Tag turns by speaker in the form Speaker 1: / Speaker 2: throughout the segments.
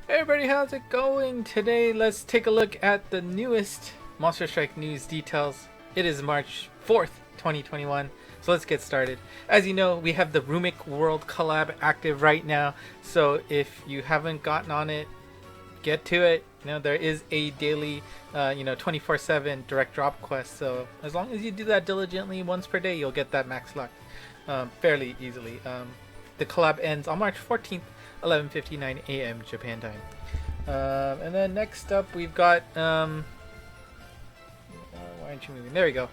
Speaker 1: Hey everybody, how's it going? Today, let's take a look at the newest Monster Strike news details. It is March 4th, 2021. So let's get started. As you know, we have the Rumic World collab active right now. So if you haven't gotten on it, get to it. You know, there is a daily, 24/7 direct drop quest. So as long as you do that diligently once per day, you'll get that max luck fairly easily. The collab ends on March 14th. 11:59 a.m. Japan time. And then next up we've got why aren't you moving? There we go.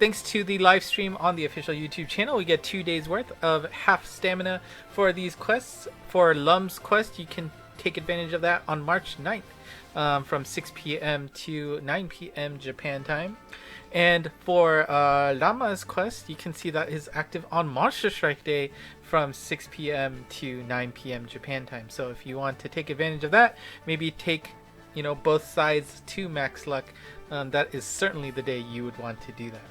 Speaker 1: Thanks to the live stream on the official YouTube channel, we get 2 days worth of half stamina for these quests. For Lum's quest, you can take advantage of that on March 9th from 6 p.m. to 9 p.m. Japan time. And for Lama's quest, you can see that is active on Monster Strike Day from 6 p.m. to 9 p.m. Japan time. So if you want to take advantage of that, maybe take, both sides to max luck. That is certainly the day you would want to do that.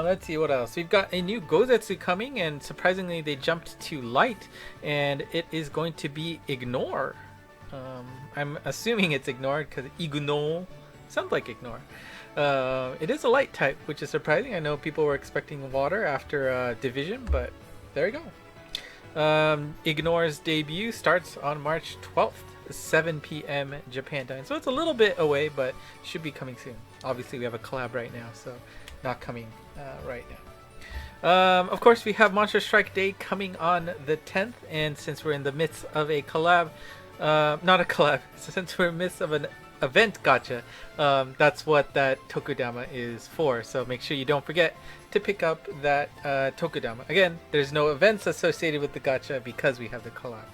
Speaker 1: Let's see what else. We've got a new Gozetsu coming, and surprisingly they jumped to light, and it is going to be Ignore. I'm assuming it's Ignore because Ignore sounds like Ignore. It is a light type, which is surprising. I know people were expecting water after Division, but there you go. Ignore's debut starts on March 12th, 7 p.m. Japan time. So it's a little bit away, but should be coming soon. Obviously, we have a collab right now, so not coming right now. Of course, we have Monster Strike Day coming on the 10th, and since we're in the midst of a collab, not a collab, since we're in the midst of an event gacha, that's what that Tokudama is for, so make sure you don't forget to pick up that Tokudama. Again, there's no events associated with the gacha because we have the collab.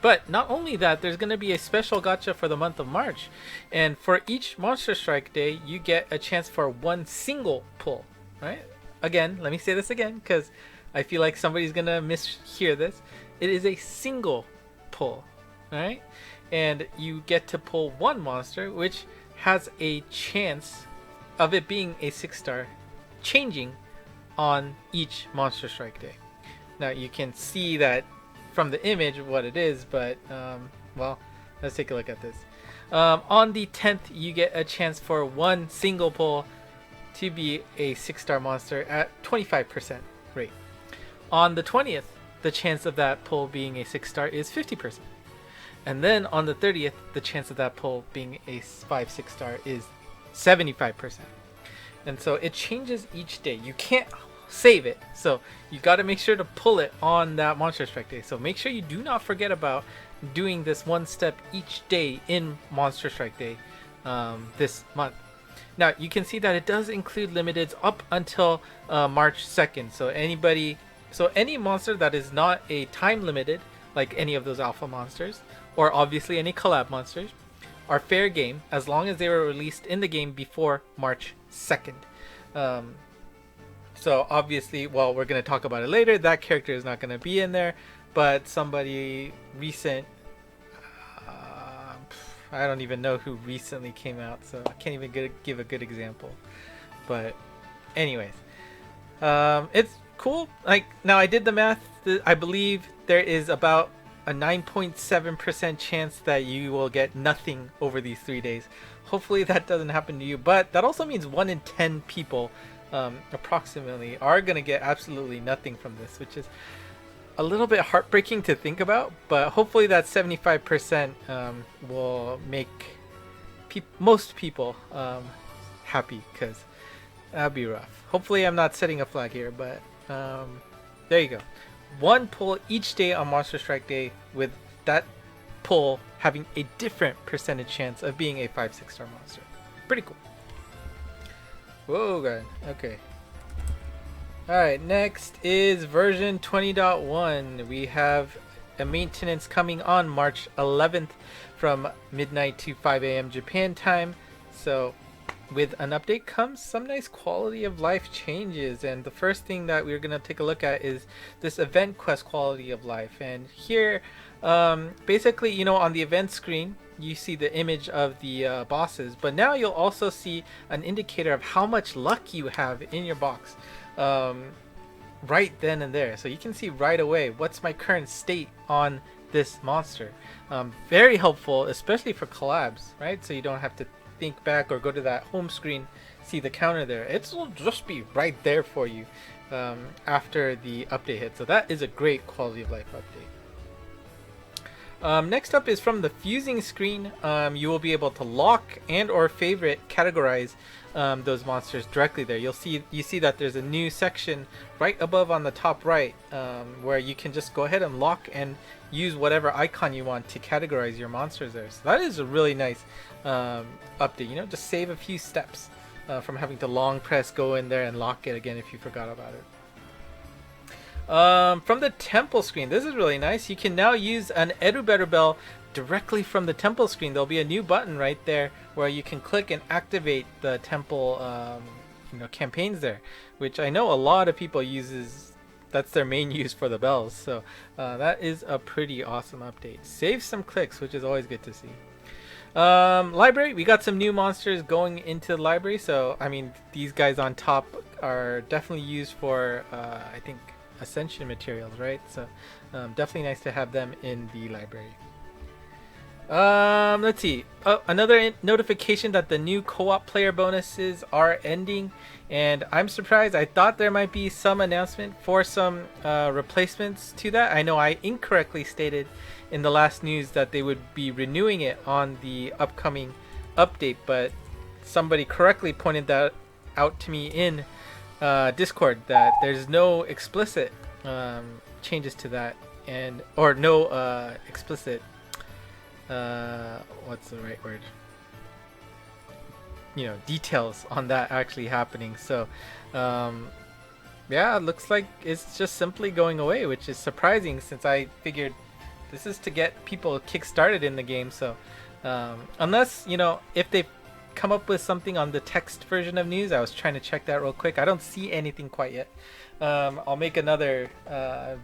Speaker 1: But not only that, there's going to be a special gacha for the month of March, and for each Monster Strike Day you get a chance for one single pull, right? Again, let me say this again because I feel like somebody's going to mishear this. It is a single pull, right? And you get to pull one monster, which has a chance of it being a 6-star changing on each Monster Strike Day. Now you can see that from the image what it is, but well, let's take a look at this. On the 10th, you get a chance for one single pull to be a 6-star monster at 25% rate. On the 20th, the chance of that pull being a 6-star is 50%. And then on the 30th, the chance of that pull being a 5-6 star is 75%. And so it changes each day. You can't save it. So you got to make sure to pull it on that Monster Strike Day. So make sure you do not forget about doing this one step each day in Monster Strike Day this month. Now you can see that it does include limiteds up until March 2nd. So any monster that is not a time limited, like any of those alpha monsters, or obviously any collab monsters, are fair game as long as they were released in the game before March 2nd. So obviously, well, we're going to talk about it later, that character is not going to be in there, but somebody recent, I don't even know who recently came out, so I can't even give a good example. But anyways, it's cool. Like, now I did the math. I believe there is about a 9.7% chance that you will get nothing over these 3 days. Hopefully that doesn't happen to you, but that also means 1 in 10 people approximately are going to get absolutely nothing from this, which is a little bit heartbreaking to think about, but hopefully that 75% will make most people happy, because that'd be rough. Hopefully I'm not setting a flag here, but there you go. One pull each day on Monster Strike Day, with that pull having a different percentage chance of being a 5-6 star monster. Pretty cool. Whoa, god. Okay. Alright, next is version 20.1. We have a maintenance coming on March 11th from midnight to 5 a.m. Japan time. So with an update comes some nice quality of life changes, and the first thing that we're going to take a look at is this event quest quality of life. And here basically, on the event screen you see the image of the bosses, but now you'll also see an indicator of how much luck you have in your box. right then and there. So you can see right away what's my current state on this monster. Very helpful, especially for collabs, right? So you don't have to think back or go to that home screen, see the counter there. It will just be right there for you after the update hits. So that is a great quality of life update. Next up is from the fusing screen. You will be able to lock and or favorite categorize those monsters directly there. You see that there's a new section right above on the top right where you can just go ahead and lock and use whatever icon you want to categorize your monsters there. So that is a really nice update. You know, just save a few steps from having to long press, go in there and lock it again if you forgot about it. From the temple screen, this is really nice. You can now use an Eruberu bell directly from the temple screen. There'll be a new button right there where you can click and activate the temple campaigns there, which I know a lot of people uses. That's their main use for the bells. So that is a pretty awesome update. Save some clicks, which is always good to see. Library, we got some new monsters going into the library. So I mean, these guys on top are definitely used for I think Ascension materials, right? So definitely nice to have them in the library. Let's see. Another notification that the new co-op player bonuses are ending, and I'm surprised. I thought there might be some announcement for some replacements to that. I know I incorrectly stated in the last news that they would be renewing it on the upcoming update, but somebody correctly pointed that out to me in Discord that there's no explicit changes to that, and or no explicit what's the right word, details on that actually happening. So yeah, it looks like it's just simply going away, which is surprising since I figured this is to get people kick-started in the game. So unless if they come up with something on the text version of news. I was trying to check that real quick. I don't see anything quite yet. I'll make another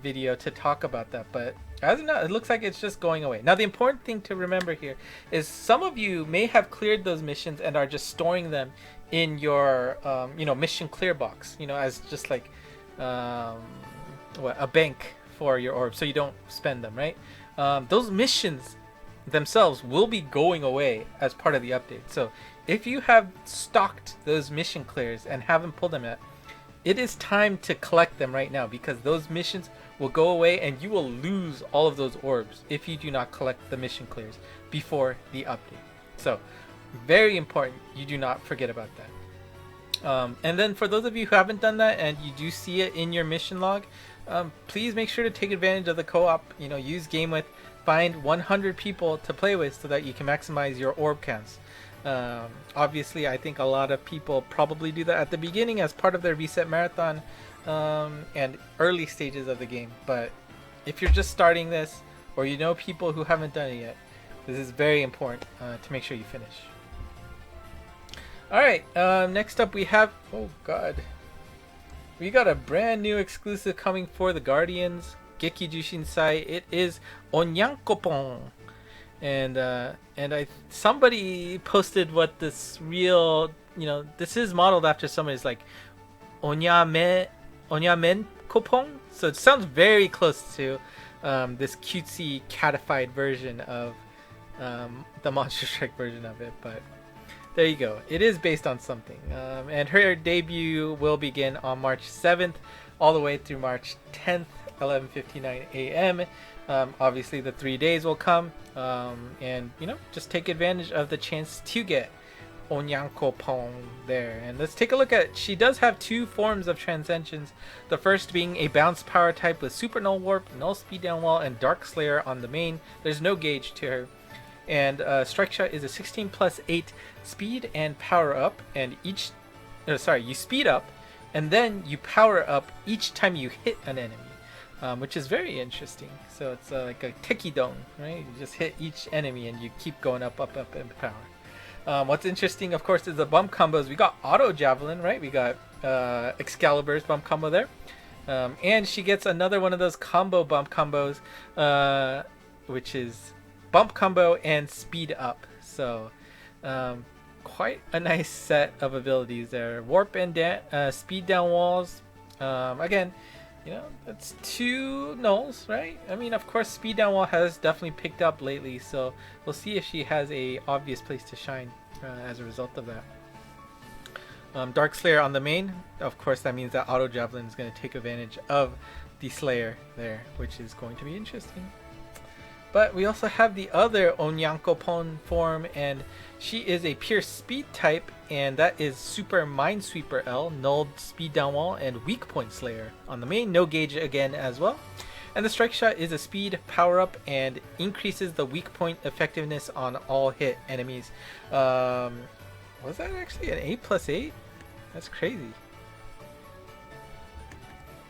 Speaker 1: video to talk about that, but as of now, it looks like it's just going away. Now, the important thing to remember here is some of you may have cleared those missions and are just storing them in your mission clear box, as just like a bank for your orbs, so you don't spend them, right? Those missions themselves will be going away as part of the update. So if you have stocked those mission clears and haven't pulled them yet, it is time to collect them right now, because those missions will go away and you will lose all of those orbs if you do not collect the mission clears before the update. So very important you do not forget about that. And then for those of you who haven't done that and you do see it in your mission log, please make sure to take advantage of the co-op. Use game with, find 100 people to play with so that you can maximize your orb counts. Obviously, I think a lot of people probably do that at the beginning as part of their reset marathon and early stages of the game. But if you're just starting this, or people who haven't done it yet, this is very important to make sure you finish. Alright, next up we have, oh god, we got a brand new exclusive coming for the Guardians Geki Jushinsai. It is Onyankopon. And somebody posted what this real, this is modeled after somebody's like Onyamenkopon. So it sounds very close to this cutesy catified version of the Monster Strike version of it, but there you go. It is based on something. And her debut will begin on March 7th all the way through March 10th, 11:59 a.m. Obviously the 3 days will come, and just take advantage of the chance to get Onyankopon there. And let's take a look at, she does have two forms of Transcensions, the first being a bounce power type with Super Null Warp, Null Speed Down Wall, and Dark Slayer on the main. There's no gauge to her. And Strike Shot is a 16+8 speed and power up, and you speed up and then you power up each time you hit an enemy, which is very interesting. So it's like a Tekidon, right? You just hit each enemy and you keep going up in power. What's interesting, of course, is the bump combos. We got Auto Javelin, right? We got Excalibur's bump combo there. And she gets another one of those combo bump combos, which is bump combo and speed up. So quite a nice set of abilities there. Warp and speed down walls. Again, You know, that's 2 nulls, right? I mean, of course, speed down wall has definitely picked up lately, so we'll see if she has a obvious place to shine as a result of that. Dark Slayer on the main, of course, that means that Auto Javelin is going to take advantage of the Slayer there, which is going to be interesting. But we also have the other Onyankopon form, and she is a pure speed type, and that is Super Minesweeper L, nulled speed down wall, and weak point Slayer on the main, no gauge again as well. And the Strike Shot is a speed power up and increases the weak point effectiveness on all hit enemies. Was that actually an 8+8? That's crazy.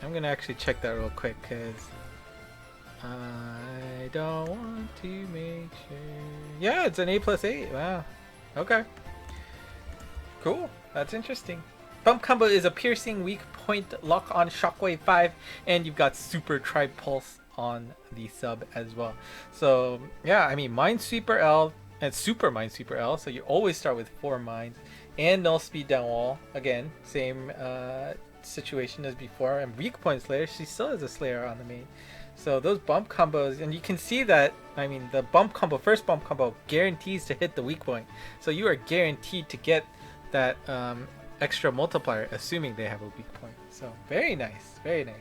Speaker 1: I'm gonna actually check that real quick because I don't want to make sure. Yeah, it's an 8+8. Wow. Okay. Cool. That's interesting. Bump Combo is a piercing weak point lock on Shockwave 5, and you've got Super Tribe Pulse on the sub as well. So yeah, I mean, Minesweeper L and Super Minesweeper L. So you always start with 4 mines and null speed down wall. Again, same situation as before. And weak point Slayer, she still has a Slayer on the main. So those bump combos, and you can see that, I mean, the bump combo, first bump combo guarantees to hit the weak point. So you are guaranteed to get that extra multiplier, assuming they have a weak point. So very nice, very nice.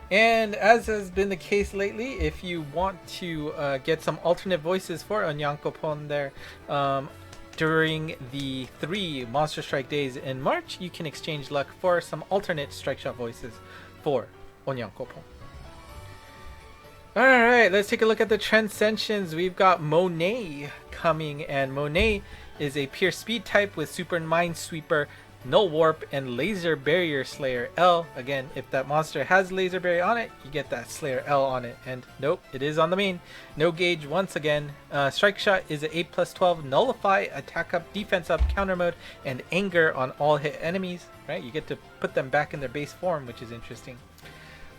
Speaker 1: And as has been the case lately, if you want to get some alternate voices for Onyankopon there, during the 3 Monster Strike days in March, you can exchange luck for some alternate Strike Shot voices for Onyankopon. Alright, let's take a look at the Transcensions. We've got Monet coming, and Monet is a pure speed type with Super Minesweeper, Null Warp, and Laser Barrier Slayer L. Again, if that monster has Laser Barrier on it, you get that Slayer L on it. And nope, it is on the main. No gauge once again. Strike Shot is an 8+12, Nullify, Attack Up, Defense Up, Counter Mode, and Anger on all hit enemies. Right, you get to put them back in their base form, which is interesting.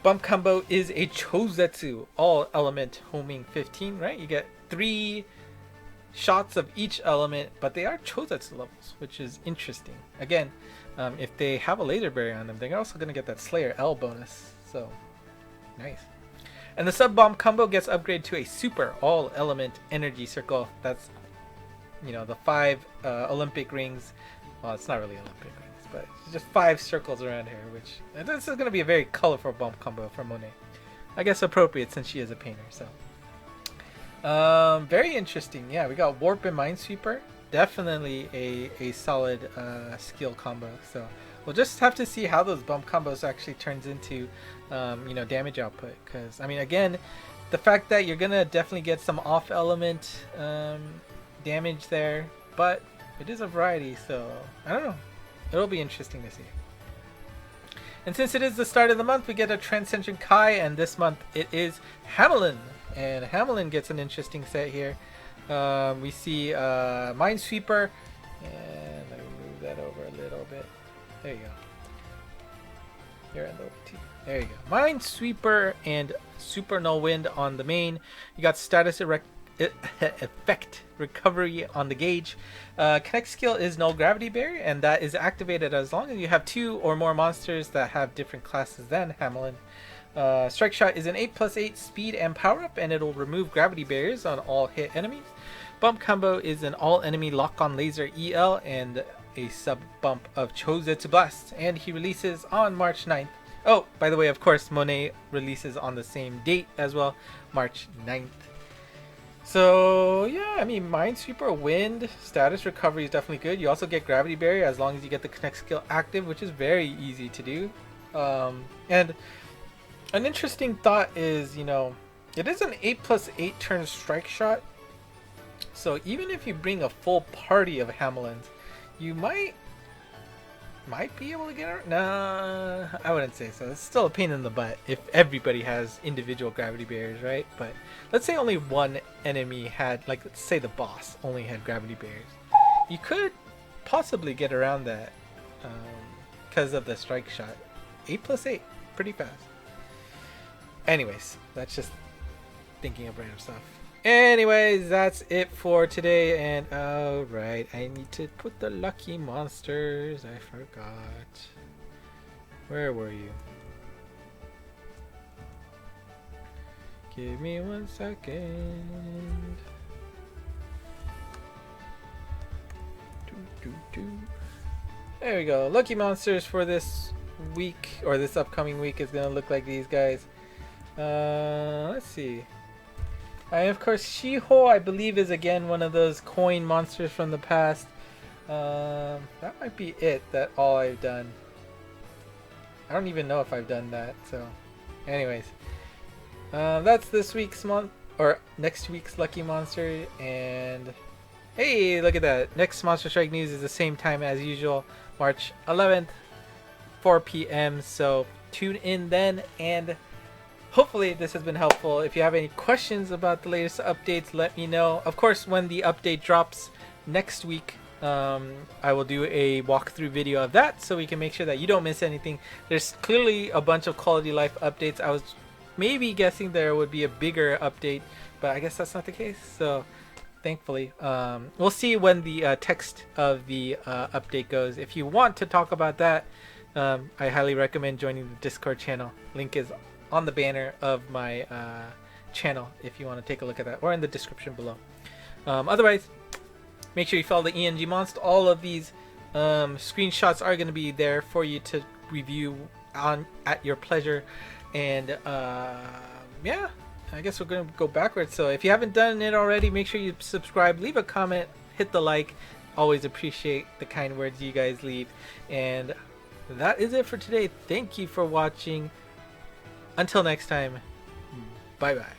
Speaker 1: Bump Combo is a Chozetsu, all element homing 15. Right, you get 3 shots of each element, but they are Chozetsu levels, which is interesting. Again, if they have a laser barrier on them, they're also going to get that Slayer L bonus. So nice. And the sub bomb combo gets upgraded to a super all element energy circle. That's, you know, the 5 Olympic rings. Well, it's not really Olympic rings, but it's just 5 circles around here, which this is going to be a very colorful bump combo for Monet. I guess appropriate since she is a painter. So very interesting. Yeah, we got Warp and Minesweeper. Definitely a solid skill combo. So we'll just have to see how those bump combos actually turns into you know, damage output. Because I mean, again, the fact that you're gonna definitely get some off element damage there, but it is a variety, so I don't know, it'll be interesting to see. And since it is the start of the month, we get a Transcension Kai, and this month it is Hamelin. And Hamelin gets an interesting set here. We see Minesweeper, and let me move that over a little bit. There you go. Here and over to you. There you go. Minesweeper and Super Null Wind on the main. You got status effect recovery on the gauge. Connect skill is Null Gravity Barrier, and that is activated as long as you have 2 or more monsters that have different classes than Hamelin. Strike Shot is an 8+8 speed and power up, and it'll remove gravity barriers on all hit enemies. Bump Combo is an all enemy lock on laser EL and a sub bump of Chozetsu Blast, and he releases on March 9th. Oh, by the way, of course, Monet releases on the same date as well, March 9th. So yeah, I mean, Minesweeper Wind status recovery is definitely good. You also get Gravity Barrier as long as you get the Connect skill active, which is very easy to do. And an interesting thought is, you know, it is an 8+8 turn Strike Shot. So even if you bring a full party of Hamelins, you might be able to get her. Nah, I wouldn't say so. It's still a pain in the butt if everybody has individual gravity barriers, right? But let's say only one enemy had, like, let's say the boss only had gravity barriers. You could possibly get around that because of the Strike Shot. 8+8, pretty fast. Anyways, that's just thinking of random stuff. Anyways, that's it for today. And alright, I need to put the lucky monsters. I forgot. Where were you? Give me 1 second. There we go. Lucky monsters for this week, or this upcoming week, is gonna look like these guys. Let's see. Of course, Shiho, I believe, is again one of those coin monsters from the past. That might be it. That all I've done. I don't even know if I've done that. So, anyways, that's this week's or next week's lucky monster. And hey, look at that! Next Monster Strike news is the same time as usual, March 11th, 4 p.m. So tune in then, and hopefully this has been helpful. If you have any questions about the latest updates, let me know. Of course, when the update drops next week, I will do a walkthrough video of that so we can make sure that you don't miss anything. There's clearly a bunch of quality life updates. I was maybe guessing there would be a bigger update, but I guess that's not the case. So thankfully, we'll see when the text of the update goes. If you want to talk about that, I highly recommend joining the Discord channel. Link is on the banner of my channel if you want to take a look at that, or in the description below. Otherwise, make sure you follow the ENG Monst. All of these screenshots are going to be there for you to review at your pleasure. And yeah, I guess we're going to go backwards. So if you haven't done it already, make sure you subscribe, leave a comment, hit the like. Always appreciate the kind words you guys leave. And that is it for today. Thank you for watching. Until next time, bye bye.